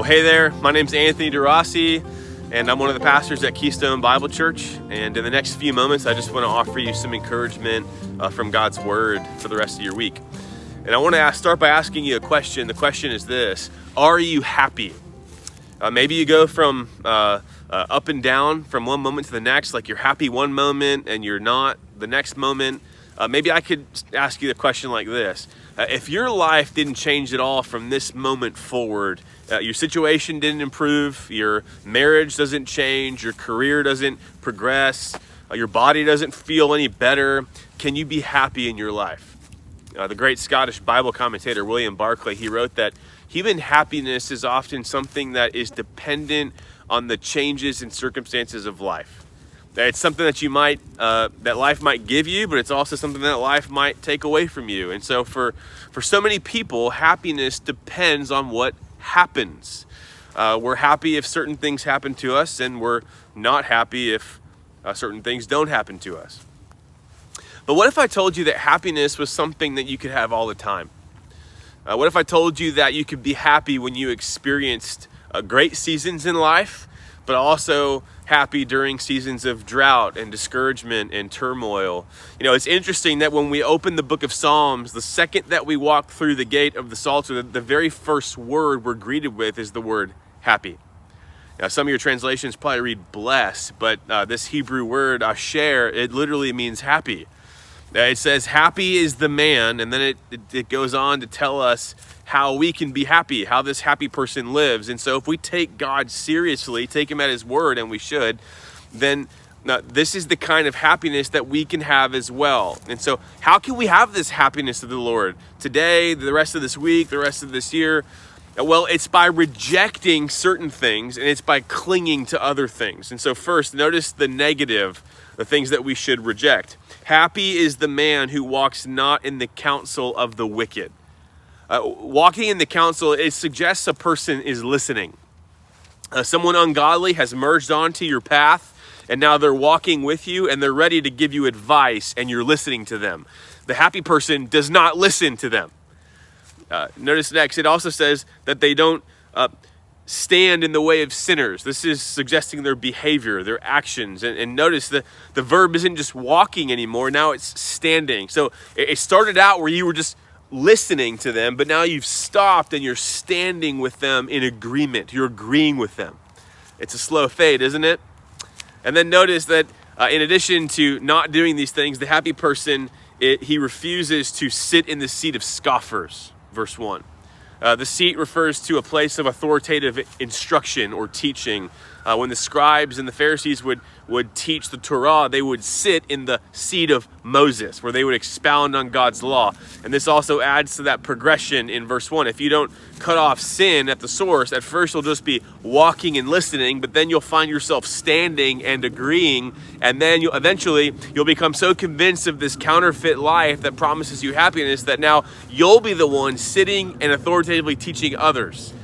Well, hey there, my name's Anthony DeRossi, and I'm one of the pastors at Keystone Bible Church. And in the next few moments, I just want to offer you some encouragement from God's Word for the rest of your week. And I want to start by asking you a question. The question is this: are you happy? Maybe you go from up and down from one moment to the next, like you're happy one moment and you're not the next moment. Maybe I could ask you the question like this. If your life didn't change at all from this moment forward, your situation didn't improve, your marriage doesn't change, your career doesn't progress, your body doesn't feel any better, can you be happy in your life? The great Scottish Bible commentator William Barclay, he wrote that human happiness is often something that is dependent on the changes and circumstances of life. It's something that that life might give you, but it's also something that life might take away from you. And so for so many people, happiness depends on what happens. We're happy if certain things happen to us, and we're not happy if certain things don't happen to us. But what if I told you that happiness was something that you could have all the time? What if I told you that you could be happy when you experienced great seasons in life, but also happy during seasons of drought and discouragement and turmoil? You know, it's interesting that when we open the book of Psalms, the second that we walk through the gate of the Psalter, the very first word we're greeted with is the word happy. Now, some of your translations probably read bless, but this Hebrew word, asher, it literally means happy. It says, happy is the man, and then it goes on to tell us how we can be happy, how this happy person lives. And so if we take God seriously, take him at his word, and we should, then this is the kind of happiness that we can have as well. And so how can we have this happiness of the Lord today, the rest of this week, the rest of this year? Well, it's by rejecting certain things, and it's by clinging to other things. And so first, notice the negative, the things that we should reject. Happy is the man who walks not in the counsel of the wicked. Walking in the counsel, it suggests a person is listening. Someone ungodly has merged onto your path, and now they're walking with you, and they're ready to give you advice, and you're listening to them. The happy person does not listen to them. Notice next, it also says that they don't stand in the way of sinners. This is suggesting their behavior, their actions. And notice the verb isn't just walking anymore. Now it's standing. So it started out where you were just listening to them, but now you've stopped and you're standing with them in agreement. You're agreeing with them. It's a slow fade, isn't it? And then notice that in addition to not doing these things, the happy person, he refuses to sit in the seat of scoffers. Verse 1. The seat refers to a place of authoritative instruction or teaching. When the scribes and the Pharisees would teach the Torah, they would sit in the seat of Moses, where they would expound on God's law. And this also adds to that progression in verse 1. If you don't cut off sin at the source, at first you'll just be walking and listening, but then you'll find yourself standing and agreeing, and then you'll become so convinced of this counterfeit life that promises you happiness that now you'll be the one sitting and authoritatively teaching others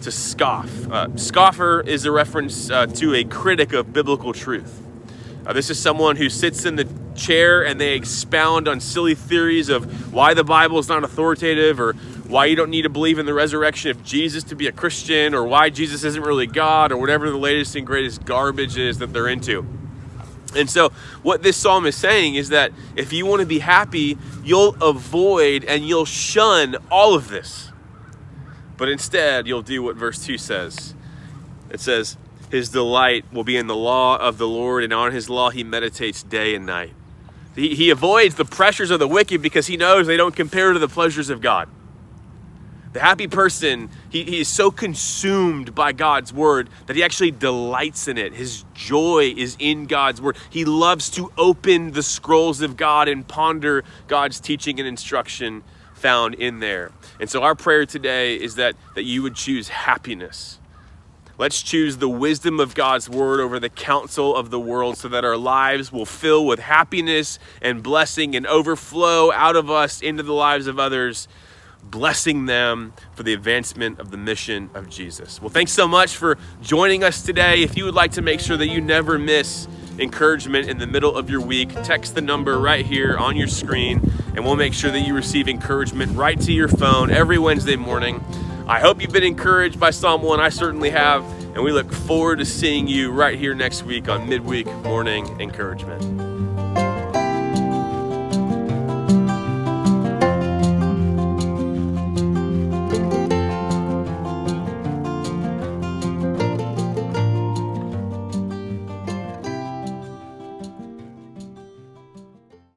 to scoff. Scoffer is a reference to a critic of biblical truth. This is someone who sits in the chair and they expound on silly theories of why the Bible is not authoritative, or why you don't need to believe in the resurrection of Jesus to be a Christian, or why Jesus isn't really God, or whatever the latest and greatest garbage is that they're into. And so what this psalm is saying is that if you want to be happy, you'll avoid and you'll shun all of this. But instead, you'll do what verse 2 says. It says, his delight will be in the law of the Lord, and on his law he meditates day and night. He avoids the pressures of the wicked because he knows they don't compare to the pleasures of God. The happy person, he is so consumed by God's word that he actually delights in it. His joy is in God's word. He loves to open the scrolls of God and ponder God's teaching and instruction found in there. And so our prayer today is that you would choose happiness. Let's choose the wisdom of God's word over the counsel of the world, so that our lives will fill with happiness and blessing and overflow out of us into the lives of others, blessing them for the advancement of the mission of Jesus. Well, thanks so much for joining us today. If you would like to make sure that you never miss encouragement in the middle of your week, text the number right here on your screen, and we'll make sure that you receive encouragement right to your phone every Wednesday morning. I hope you've been encouraged by Psalm 1. I certainly have. And we look forward to seeing you right here next week on Midweek Morning Encouragement.